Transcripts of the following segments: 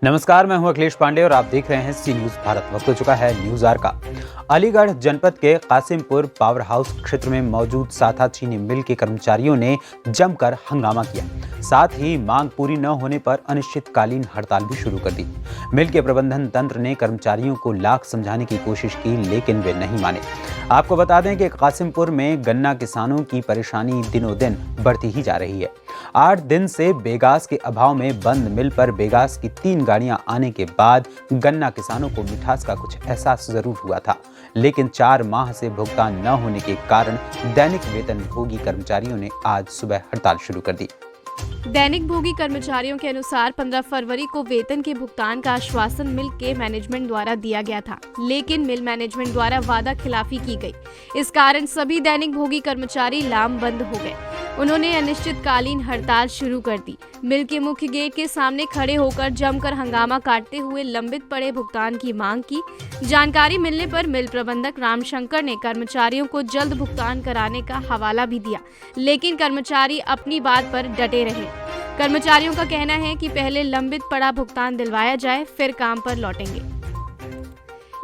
नमस्कार, मैं हूं अखिलेश पांडे और आप देख रहे हैं सी न्यूज भारत। वक्त हो चुका है न्यूज आवर का। अलीगढ़ जनपद के कासिमपुर पावर हाउस क्षेत्र में मौजूद साथा चीनी मिल के कर्मचारियों ने जमकर हंगामा किया। साथ ही मांग पूरी न होने पर अनिश्चितकालीन हड़ताल भी शुरू कर दी। मिल के प्रबंधन तंत्र ने कर्मचारियों को लाख समझाने की कोशिश की, लेकिन वे नहीं माने। आपको बता दें कि कासिमपुर में गन्ना किसानों की परेशानी दिनों दिन बढ़ती ही जा रही है। 8 दिन से बेगास के अभाव में बंद मिल पर बेगास की 3 गाड़ियां आने के बाद गन्ना किसानों को मिठास का कुछ एहसास जरूर हुआ था, लेकिन 4 माह से भुगतान न होने के कारण दैनिक वेतनभोगी कर्मचारियों ने आज सुबह हड़ताल शुरू कर दी। दैनिक भोगी कर्मचारियों के अनुसार 15 फरवरी को वेतन के भुगतान का आश्वासन मिल के मैनेजमेंट द्वारा दिया गया था, लेकिन मिल मैनेजमेंट द्वारा वादा खिलाफी की गई। इस कारण सभी दैनिक भोगी कर्मचारी लामबंद हो गए। उन्होंने अनिश्चितकालीन हड़ताल शुरू कर दी। मिल के मुख्य गेट के सामने खड़े होकर जमकर हंगामा काटते हुए लंबित पड़े भुगतान की मांग की। जानकारी मिलने पर मिल प्रबंधक रामशंकर ने कर्मचारियों को जल्द भुगतान कराने का हवाला भी दिया, लेकिन कर्मचारी अपनी बात पर डटे रहे। कर्मचारियों का कहना है कि पहले लंबित पड़ा भुगतान दिलवाया जाए, फिर काम पर लौटेंगे।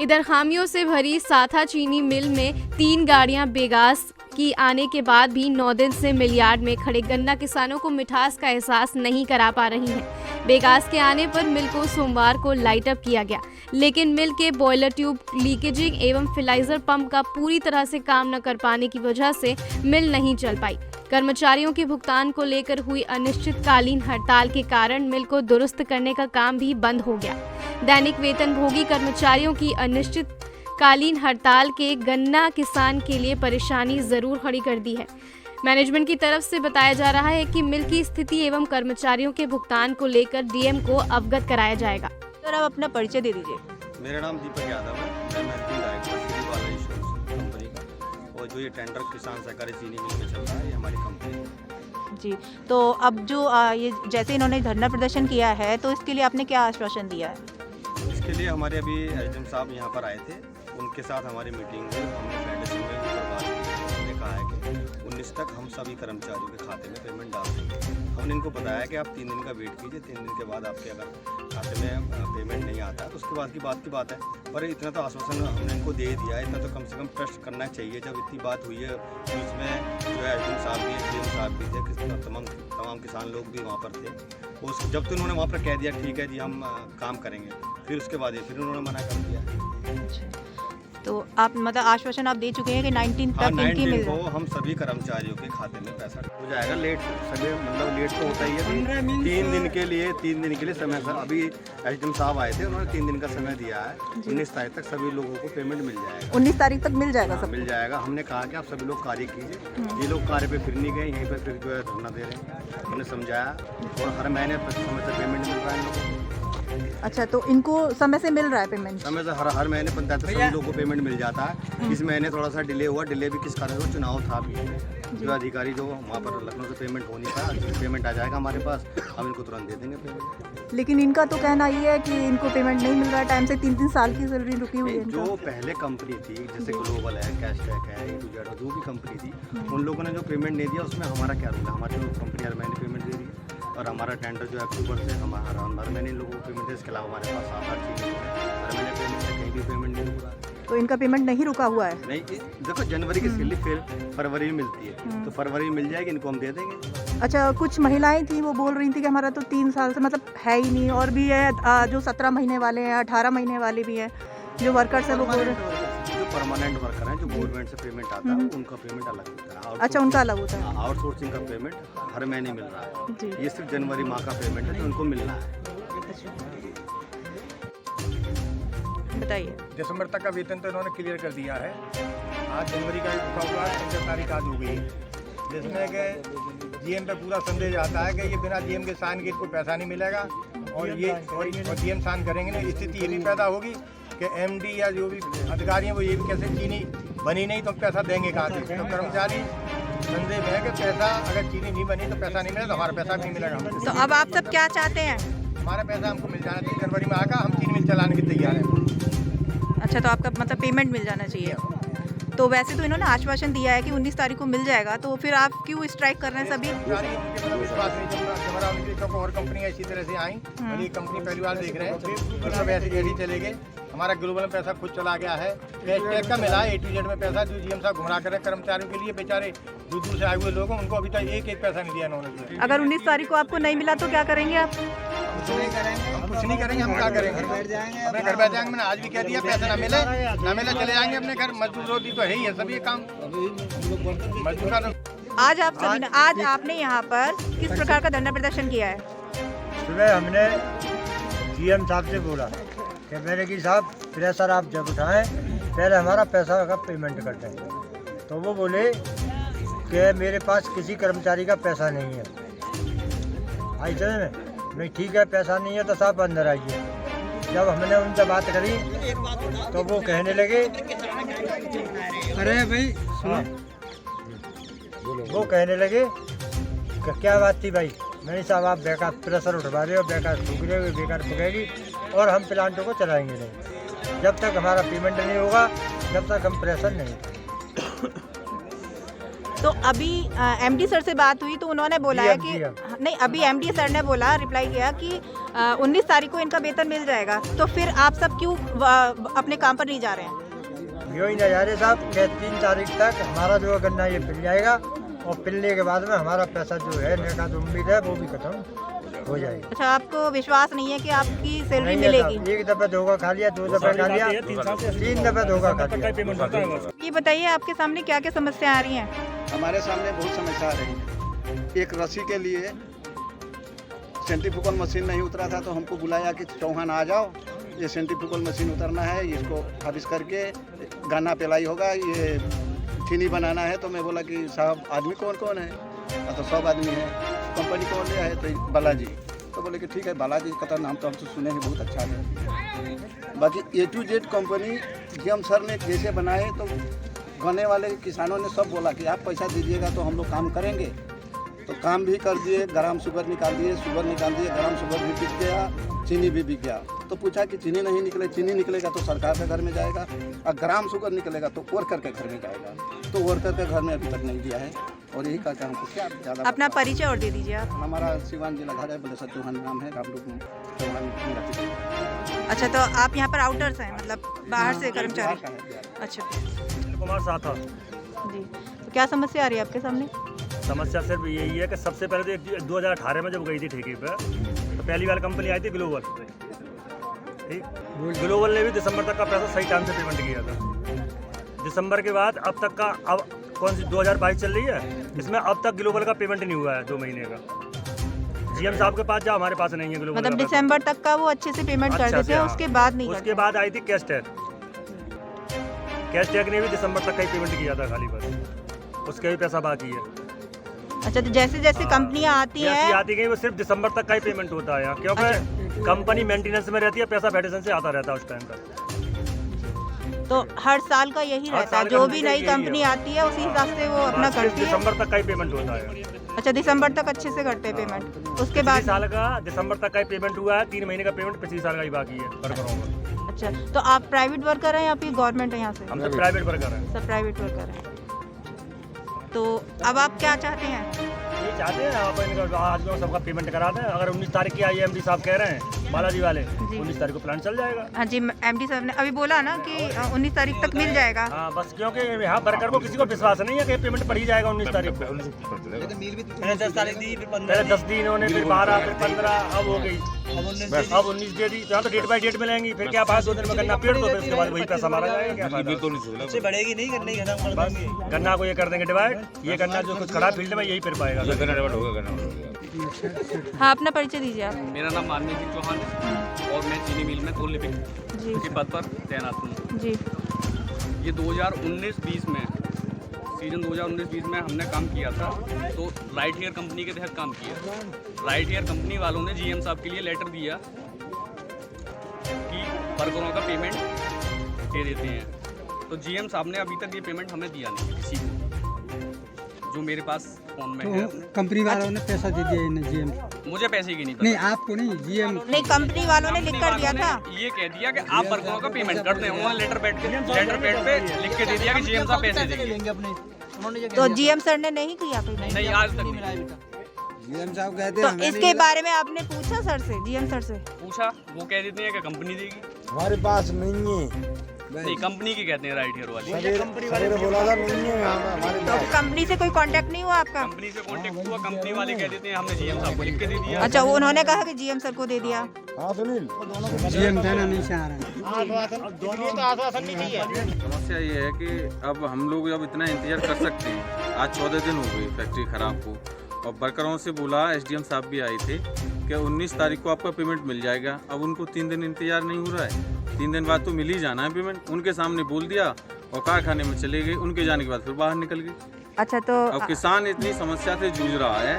इधर खामियों से भरी साथा चीनी मिल में 3 गाड़ियां बेगास की आने के बाद भी 9 दिन से मिल यार्ड में खड़े गन्ना किसानों को मिठास का एहसास नहीं करा पा रही हैं। बेगास के आने पर मिल को सोमवार को लाइट अप किया गया, लेकिन मिल के बॉयलर ट्यूब लीकेजिंग एवं फिलाइजर पंप का पूरी तरह से काम न कर पाने की वजह से मिल नहीं चल पाई। कर्मचारियों के भुगतान को लेकर हुई अनिश्चितकालीन हड़ताल के कारण मिल को दुरुस्त करने का काम भी बंद हो गया। दैनिक वेतनभोगी कर्मचारियों की अनिश्चितकालीन हड़ताल के गन्ना किसान के लिए परेशानी जरूर खड़ी कर दी है। मैनेजमेंट की तरफ से बताया जा रहा है कि मिल की स्थिति एवं कर्मचारियों के भुगतान को लेकर डीएम को अवगत कराया जाएगा। सर, आप अपना परिचय दे दीजिए। मेरा नाम दीपक यादव है। मैं मैनेजिंग डायरेक्टर श्री बाला इंश्योरेंस कंपनी का, और जो ये टेंडर किसान सहकारी चीनी मिल में चल रहा है, ये हमारी कंपनी है। जी, तो अब जो ये जैसे इन्होंने धरना प्रदर्शन किया है, तो इसके लिए आपने क्या आश्वासन दिया है? इसके लिए हमारे अभी एसडीएम साहब यहाँ पर आए थे, उनके साथ हमारी मीटिंग हुई। हमने फेडरेशन में ऊपर बात की। हमने कहा है कि 19 तक हम सभी कर्मचारियों के खाते में पेमेंट डाल देंगे। हमने इनको बताया कि आप 3 दिन का वेट कीजिए, 3 दिन के बाद आपके अगर खाते में पेमेंट नहीं आता है तो उसके बाद की बात है। पर इतना तो आश्वासन हमने इनको दे दिया है, इतना तो कम से कम ट्रस्ट करना चाहिए। जब इतनी बात हुई है, बीच में जो है एसडीएम साहब भी, डीएम साहब भी थे, तमाम किसान लोग भी वहाँ पर थे। उस जब तो उन्होंने वहाँ पर कह दिया ठीक है जी हम काम करेंगे, फिर उसके बाद फिर उन्होंने मना कर दिया। तो आप मतलब आश्वासन आप दे चुके हैं कि 19 तक इनकी मिल को हम सभी कर्मचारियों के खाते में पैसा हो जाएगा। लेट सभी मतलब लेट तो होता ही है। 3 दिन के लिए समय सर अभी एसडीएम साहब आए थे, उन्होंने 3 दिन का समय दिया है। 19 तारीख तक सभी लोगों को पेमेंट मिल जाएगा। 19 तारीख तक मिल जाएगा सब? मिल जाएगा। हमने कहा कि आप सभी लोग कार्य कीजिए। ये लोग कार्य पे फिर नहीं गए, यहीं पर फिर जो है धरना दे रहे हैं। हमने समझाया और हर महीने समय से पेमेंट मिल रहा है इन लोगों को। अच्छा, तो इनको समय से मिल रहा है पेमेंट? समय से हर महीने पंचायत सभी लोगों को पेमेंट मिल जाता है। इस महीने थोड़ा सा डिले हुआ, डिले भी किस कारण हुआ, चुनाव था भी। जो अधिकारी जो वहाँ पर लखनऊ से पेमेंट हो नहीं पाया, पेमेंट आ जाएगा हमारे पास, हम इनको तुरंत दे देंगे पेमेंट। लेकिन इनका तो कहना ये है कि इनको पेमेंट नहीं मिल रहा है टाइम से। 3 साल की सैलरी रुकी हुई है। जो पहले कंपनी थी, जैसे ग्लोबल है, कैशटैक है, A2Z, जो भी कंपनी थी, उन लोगों ने जो पेमेंट नहीं दिया उसमें हमारा क्या रोल है? हमारी जो कंपनी हर महीने पेमेंट दे रही है, और हमारा टेंडर जो है अक्टूबर से हर महीने इन लोगों को पेमेंट है। इसके अलावा हमारे पास 7-8 चीज़ें हर महीने पेमेंट है, कहीं भी पेमेंट नहीं रुका। तो इनका पेमेंट नहीं रुका हुआ है? नहीं, देखो जनवरी की सैलरी फिर फरवरी में मिलती है, तो फरवरी में मिल जाएगी, इनको हम दे देंगे। अच्छा, कुछ महिलाएं थी वो बोल रही थी कि हमारा तो 3 साल से मतलब है ही नहीं, और भी है जो 17 महीने वाले हैं, 18 महीने वाले भी हैं जो वर्कर्स है, वो बोल रहे हैं। जो परमानेंट वर्कर हैं, जो गवर्नमेंट से पेमेंट आता है, उनका पेमेंट अलग होता है। अच्छा, उनका अलग होता है। आउटसोर्सिंग का पेमेंट हर महीने मिल रहा है। ये सिर्फ जनवरी माह का पेमेंट है जो उनको मिलना है। बताइए। दिसंबर तक का वेतन तो इन्होंने क्लियर कर दिया है। आज जनवरी का रुका हुआ है, 15 तारीख आज हो गई है, जिसमें कि जीएम पे पूरा संदेश आता है कि ये बिना जीएम के साइन के इनको पैसा नहीं मिलेगा, और जीएम साइन करेंगे नहीं। स्थिति ये भी पैदा होगी कि एमडी या जो भी अधिकारी हैं वो ये भी कैसे चीनी बनी नहीं तो पैसा देंगे कहाँ से? तो कर्मचारी संदेह है कि पैसा अगर चीनी नहीं बनी तो पैसा नहीं मिलेगा, तो हमारा पैसा भी नहीं मिलेगा। तो अब आप सब क्या चाहते हैं? हमारा पैसा हमको मिल जाना चाहिए। जनवरी में आकर हम चीनी मिल चलाने की तैयार हैं। अच्छा, तो आपका मतलब पेमेंट मिल जाना चाहिए। तो वैसे तो इन्होंने आश्वासन दिया है कि 19 तारीख को मिल जाएगा, तो फिर आप क्यों स्ट्राइक कर रहे हैं सभी? उनके मतलब विश्वास नहीं जम रहा हमारा, उनकी क्योंकि और कंपनियां इसी तरह से आई, बड़ी कंपनी पहली बार देख रहे हैं, फिर सब ऐसे जैसे चले गए। हमारा ग्लोबल में पैसा खुद चला गया है, कैश टैग का मिला है, A to Z में पैसा जो GM साहब घुमा कर कर्मचारियों के लिए, बेचारे दूर दूर से आए हुए लोग हैं, उनको अभी तक एक पैसा नहीं दिया इन्होंने। अगर 19 तारीख को आपको नहीं मिला तो क्या करेंगे आप? कुछ नहीं करेंगे, हम क्या करेंगे? अपने घर बैठ जाएंगे। मैंने आज भी कह दिया, पैसा ना मिले चले जाएंगे अपने घर। मजदूर रोटी तो है ही है, सब ये काम मजदूर का। आज आपने यहाँ पर किस प्रकार का धरना प्रदर्शन किया है? सुबह हमने GM साहब से बोला कि मेरे की साहब प्रेशर आप जब उठाएं पहले हमारा पैसा का पेमेंट कर दें, तो वो बोले कि मेरे पास किसी कर्मचारी का पैसा नहीं है। आई समझ में? नहीं ठीक है, पैसा नहीं है तो साहब अंदर आइए। जब हमने उनसे बात करी तो वो कहने लगे, अरे भाई सुनो, वो कहने लगे कि क्या बात थी भाई? नहीं साहब आप बेकार प्रेशर उठवा रहे हो, बेकार फूक रहे हो, बेकार फूकेगी और हम प्लांटों को चलाएंगे नहीं। जब तक हमारा पेमेंट नहीं होगा जब तक हम प्रेशर नहीं। तो अभी MD सर से बात हुई तो उन्होंने बोला है कि नहीं, अभी MD सर ने बोला, रिप्लाई किया कि 19 तारीख को इनका वेतन मिल जाएगा। तो फिर आप सब क्यों अपने काम पर नहीं जा रहे हैं? यूँ ही ना जा रहे साहब कि 3 तारीख तक हमारा जो गन्ना ये पिल जाएगा और पिलने के बाद में हमारा पैसा जो है नेका जो उम्मीद है वो भी खत्म हो जाएगी। अच्छा, आपको विश्वास नहीं है कि आपकी सैलरी नहीं है मिलेगी? साहब, एक दफ़ा धोखा खा लिया, 2 दफ़ा खा लिया, 3 दफ़ा धोखा खा लिया। ये बताइए आपके सामने क्या क्या समस्या आ रही हैं? हमारे सामने बहुत समस्या आ रही है। एक रस्सी के लिए सेंट्रीफ्यूगल मशीन नहीं उतरा था, तो हमको बुलाया कि चौहान आ जाओ, ये सेंट्रीफ्यूगल मशीन उतरना है, इसको खारिज करके गाना पिलाई होगा, ये चीनी बनाना है। तो मैं बोला कि साहब आदमी कौन कौन है? तो सब आदमी है। कंपनी कौन लिया है? तो बालाजी। तो बोले कि ठीक है, बालाजी का नाम तो हम तो सुने ही बहुत अच्छा है। बाकी A to Z company GM sir ने जैसे बनाए तो गन्ने वाले किसानों ने सब बोला कि आप पैसा दीजिएगा तो हम लोग काम करेंगे। तो काम भी कर दिए, ग्राम शुगर निकाल दिए, ग्राम शुगर भी बिक गया, चीनी भी बिक गया। तो पूछा कि चीनी नहीं निकले, चीनी निकलेगा तो सरकार के घर में जाएगा, और ग्राम शुगर निकलेगा तो वर्कर के घर में जाएगा। तो वर्कर के घर में अभी तक नहीं दिया है, और यही कहकर हमको क्या ज़्यादा। अपना परिचय और दे दीजिए आप। हमारा सिवान जिला घर है, बलेसर चौहान नाम है, रामलोक चौहान मेरा पिता। अच्छा, तो आप यहाँ पर आउटर्स हैं, मतलब बाहर से कर्मचारी? अच्छा कुमार साथा जी। तो क्या समस्या आ रही है आपके सामने? समस्या सिर्फ यही है कि सबसे पहले तो 2018 में जब गई थी ठेके पे, तो पहली बार कंपनी आई थी ग्लोबल। ठीक, ग्लोबल ने भी दिसंबर तक का पैसा सही टाइम से पेमेंट किया था। दिसंबर के बाद अब तक का, अब कौन सी 2022 चल रही है, इसमें अब तक ग्लोबल का पेमेंट नहीं हुआ है 2 महीने का। GM साहब के पास जा, हमारे पास नहीं है ग्लोबल। मतलब दिसंबर तक का वो अच्छे से पेमेंट कर देते हैं, उसके बाद नहीं करते। उसके बाद आई थी कैश टैग ने भी दिसंबर तक का ही पेमेंट किया था खाली, बस उसके भी पैसा बाकी है। अच्छा, तो जैसे जैसे कंपनियां आती हैं आती गई, वो सिर्फ दिसंबर तक का ही पेमेंट होता है यहाँ, क्योंकि कंपनी मेंटेनेंस में रहती है, पैसा फेडरेशन से आता रहता है उस टाइम तक। तो हर साल का यही रहता है, जो भी नई कंपनी आती है उसी हिसाब से वो अपना करती है। दिसंबर तक का ही पेमेंट होता है। अच्छा, दिसंबर तक अच्छे से करते हैं पेमेंट, उसके बाद साल का दिसंबर तक का ही पेमेंट हुआ है, 3 महीने का पेमेंट पिछले साल का ही बाकी है वर्करों का। अच्छा, तो आप प्राइवेट वर्कर हैं या फिर गवर्नमेंट है यहाँ से? हम सब प्राइवेट वर्कर हैं। सब प्राइवेट वर्कर हैं। तो अब आप क्या चाहते हैं? ये चाहते हैं आप इनका आज में सबका पेमेंट करा दें। अगर 19 तारीख की आई MD साहब कह रहे हैं, बालाजी वाले, 19 तारीख को प्लान चल जाएगा। हाँ जी, MD साहब ने अभी बोला ना कि 19 तारीख तक मिल जाएगा। हाँ, बस क्योंकि यहाँ वर्कर को किसी को विश्वास नहीं है कि पेमेंट पड़ ही जाएगा 19 तारीख को। पहले 10 तारीख दी, फिर 10 दिन उन्होंने, फिर 12, फिर 15, अब हो गई, अब 19 दे दी। यहाँ तो डेट बाई डेट मिलेंगी, फिर क्या फायदा 2 दिन में गन्ना पेड़ दो, फिर उसके बाद वही पैसा मारा जाएगा। क्या फायदा? बढ़ेगी नहीं, गन्ना को ये कर देंगे डिवाइड, ये गन्ना जो कुछ खड़ा फील्ड में यही फिर पाएगा। हाँ, अपना परिचय दीजिए आप। मेरा नाम मानवीय सिंह चौहान है और मैं चीनी मिल में तोल लिपिक के पद पर तैनात हूँ जी। ये 2019-20 में, सीजन 2019-20 में हमने काम किया था, तो राइट हेयर कंपनी के तहत काम किया। राइट हेयर कंपनी वालों ने GM साहब के लिए लेटर दिया कि वर्करों का पेमेंट दे देते हैं, तो GM साहब ने अभी तक ये पेमेंट हमें दिया नहीं किसी को। जो मेरे पास फ़ोन में है। कंपनी वालों ने पैसा दे दिया इन्हें जीएम मुझे पैसे की नहीं नहीं पता। आपको नहीं जीएम नहीं कंपनी वालों ने लिख कर दिया था। ये कह दिया कि आप वर्करों का पेमेंट कर दें। उन्होंने लेटर पैड पे लिख के दे दिया कि जीएम साहब पैसे देंगे। तो जीएम सर ने नहीं किया पेमेंट? नहीं, आज तक नहीं जीएम साहब कहते तो इसके बारे में आपने पूछा सर से, जीएम सर से? पूछा, वो कह देते हैं कि कंपनी देगी। हमारे पास नहीं है, नहीं, कंपनी की कहते हैं राइट हेयर वाली। सवेरे बोला था नहीं है हमारे तो कंपनी से कोई कांटेक्ट नहीं हुआ आपका? कंपनी से कांटेक्ट हुआ, कंपनी वाले कह देते हैं हमने जीएम साहब को लिख के दे दिया। अच्छा, वो उन्होंने कहा कि जीएम सर को दे दिया। हाँ सुनील जीएम देना नहीं चाह रहे हैं। समस्या ये है कि अब हम लोग अब इतना इंतजार कर सकते हैं। आज 14 दिन हो गए फैक्ट्री खराब को, और वर्करों से बोला, एसडीएम साहब भी आए थे कि 19 तारीख को आपका पेमेंट मिल जाएगा। अब उनको 3 दिन इंतजार नहीं हो रहा है, 3 दिन बाद तो मिल ही जाना है पेमेंट। उनके सामने बोल दिया और कारखाने में चले गए। उनके जाने के बाद फिर बाहर निकल गए। अच्छा, तो अब किसान इतनी समस्या से जूझ रहा है,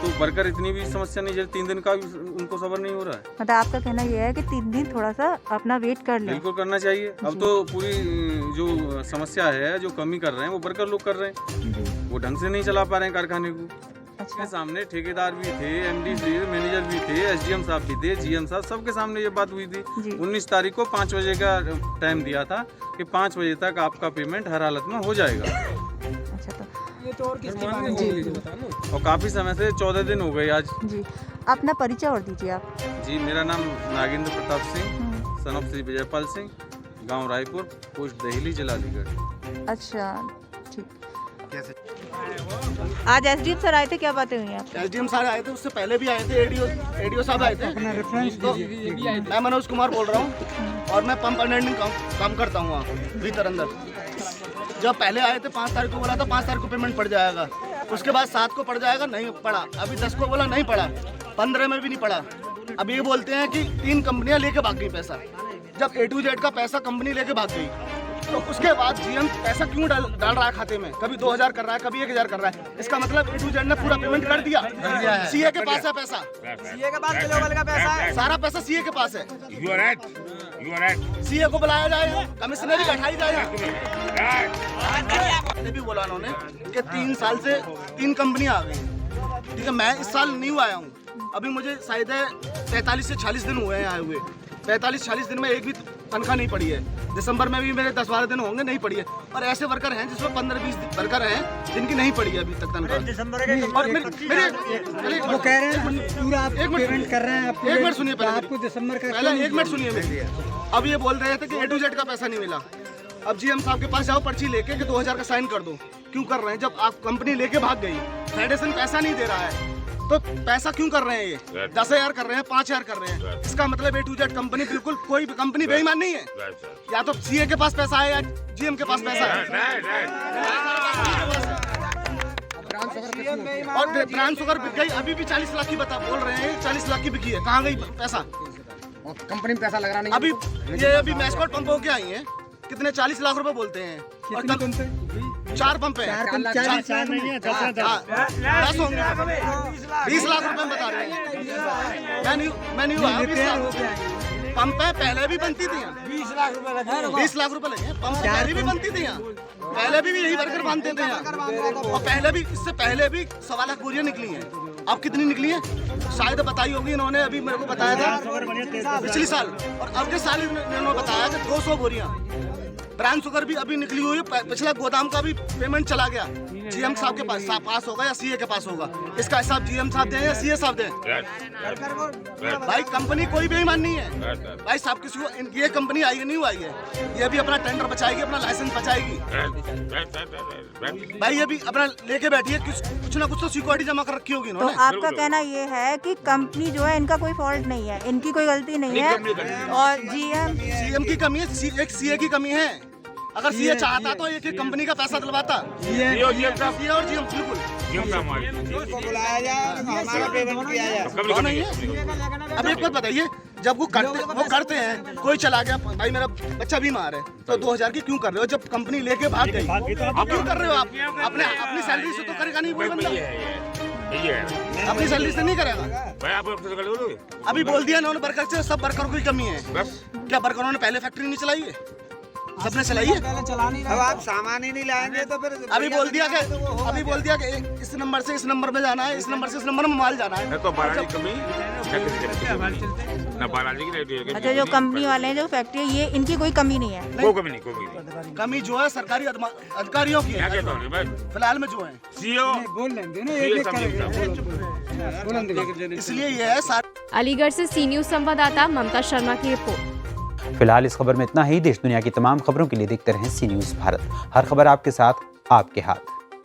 तो वर्कर इतनी भी समस्या नहीं झेल, 3 दिन का भी उनको सब्र नहीं हो रहा है। मतलब आपका कहना यह है कि 3 दिन थोड़ा सा अपना वेट कर लें। बिल्कुल करना चाहिए। अब तो पूरी जो समस्या है, जो कमी कर रहे हैं वो वर्कर लोग कर रहे हैं। वो ढंग से नहीं चला पा रहे हैं कारखाने को। अच्छा, सामने ठेकेदार भी थे, एमडी थे, मैनेजर भी थे, एसडीएम साहब भी थे, जीएम साहब, सबके सामने ये बात हुई थी। 19 तारीख को 5 बजे का टाइम दिया था कि 5 बजे तक आपका पेमेंट हर हालत में हो जाएगा। अच्छा, तो और काफ़ी समय से 14 दिन हो गए आज। जी, अपना परिचय और दीजिए आप। जी, मेरा नाम नागेंद्र प्रताप सिंह, सन ऑफ श्री विजयपाल सिंह, गांव रायपुर, पोस्ट दहेली, जिला अलीगढ़। अच्छा, ठीक। आज एसडीएम सर आए थे, क्या बातें हुई आप? एसडीएम साहब आए थे, उससे पहले भी आए थे, एडीओ साहब आए थे। अपना रेफरेंस तो मैं मनोज कुमार बोल रहा हूँ और मैं पंप अटेंडेंट काम करता हूँ वहाँ भीतर अंदर। जब पहले आए थे 5 तारीख को बोला था 5 तारीख को पेमेंट पड़ जाएगा, उसके बाद 7 को पड़ जाएगा, नहीं पड़ा। अभी 10 को बोला नहीं पड़ा, 15 में भी नहीं पड़ा। अब ये बोलते हैं कि 3 कंपनियां लेके भाग गई पैसा। जब A to Z का पैसा कंपनी लेके भाग गई, तो उसके बाद जीएम पैसा क्यों डाल रहा है खाते में? कभी 2000 कर रहा है, कभी 1000 कर रहा है। इसका मतलब A to Z ने पूरा पेमेंट कर दिया। सीए के पास है पैसा, सीए के पास ग्लोबल का पैसा है, सारा पैसा सीए के पास है। सीए को बुलाया जाए, कमिश्नरी बैठाई जाए। भी बोला उन्होंने कि 3 साल से 3 कंपनियां आ गई। ठीक है, मैं इस साल न्यू आया हूँ, अभी मुझे शायद 45 से 40 दिन हुए हैं आए हुए। 45-40 दिन में एक भी तनख्वाह नहीं पड़ी है। दिसंबर में भी मेरे 10-12 दिन होंगे, नहीं पड़ी है। और ऐसे वर्कर हैं जिसमें 15-20 वर्कर हैं जिनकी नहीं पड़ी है अभी तक तनख्वाह। और वो कह रहे हैं पूरा आप पेमेंट कर रहे हैं। आप एक मिनट सुनिए, आपको दिसंबर का पहले 1 मिनट सुनिए मेरी। अब ये बोल रहे थे कि A to Z का पैसा नहीं मिला। अब जीएम साहब के पास जाओ, पर्ची लेके कि 2000 का साइन कर दो। क्यों कर रहे हैं? जब आप कंपनी लेके भाग गई, फेडरेशन पैसा नहीं दे रहा है, तो पैसा क्यों कर रहे हैं? ये 10,000 कर रहे हैं, 5,000 कर रहे हैं। इसका मतलब A to Z कंपनी, बिल्कुल कोई भी कंपनी बेईमान नहीं है। या तो सीए के पास पैसा है या जीएम के पास पैसा है। और ब्रांड शुगर बिक गई, अभी भी 40 लाख की बोल रहे हैं, 40 लाख की बिकी है। कहाँ गई पैसा? कंपनी में पैसा लग रहा नहीं। अभी मैस्कॉट पंप होके आई है, कितने 40 लाख रुपए बोलते हैं। और 4 पंप है, 10 होंगे, 20 लाख रुपए बता रहे हैं। मैं नहीं हुआ 20 लाख पंप है, पहले भी बनती थी। 20 लाख रुपए लगे। पंप पहले भी बनती थी, पहले भी यही वर्कर बांधते थे। और पहले भी, इससे पहले भी 1.25 लाख बोरियां निकली हैं। अब कितनी निकली है शायद बताई होगी इन्होंने, अभी मेरे को बताया था पिछले साल। और अब के साल इन्होंने बताया कि 200 बोरियां। ब्रांड शुगर भी अभी निकली हुई है। पिछला गोदाम का भी पेमेंट चला गया, जीएम साहब के पास होगा या सीए के पास होगा। इसका हिसाब जीएम साहब दें या सीए साहब दें। भाई कंपनी कोई बेईमान नहीं है भाई साहब। किसी को ये कंपनी आई है, नहीं आई है, ये भी अपना टेंडर बचाएगी, अपना लाइसेंस बचाएगी। भाई ये भी अपना लेके बैठी है, कुछ ना कुछ तो सिक्योरिटी जमा कर रखी होगी तो इन्होंने। आपका कहना ये है कि कंपनी जो है, इनका कोई फॉल्ट नहीं है, इनकी कोई गलती नहीं है, और सीएम की कमी है, एक सीए की कमी है। अगर सीए चाहता तो एक कंपनी का पैसा दिलवाता। सीए और जीएम बिल्कुल नहीं है। अब एक बात बताइए, जब वो करते हैं, कोई चला गया, भाई मेरा बच्चा बीमार है, तो 2000 की क्यों कर रहे हो? जब कंपनी लेके भाग गई, आप क्यों कर रहे हो? आप अपनी सैलरी से तो करेगा नहीं, बंदा अपनी सैलरी से नहीं करेगा। अभी बोल दिया इन्होंने वर्कर से, सब वर्करों की कमी है। क्या वर्करों ने पहले फैक्ट्री नहीं चलाई है? सबने चलाई है। अब आप सामान ही नहीं लाएंगे तो फिर अभी बोल दिया कि इस नंबर से इस नंबर में जाना है, इस नंबर से इस नंबर में माल जाना है। तो बालाजी कमी ना बालाजी की अच्छा, जो कंपनी वाले हैं, जो फैक्ट्री है, ये इनकी कोई कमी नहीं है। कोई कमी नहीं। कमी जो है सरकारी अधिकारियों की है फिलहाल में जो है, सीओ बोल लेंगे ना, इसलिए ये है। अलीगढ़ से सी न्यूज संवाददाता ममता शर्मा की रिपोर्ट। फिलहाल इस खबर में इतना ही। देश दुनिया की तमाम खबरों के लिए देखते रहें सी न्यूज भारत। हर खबर आपके साथ, आपके हाथ।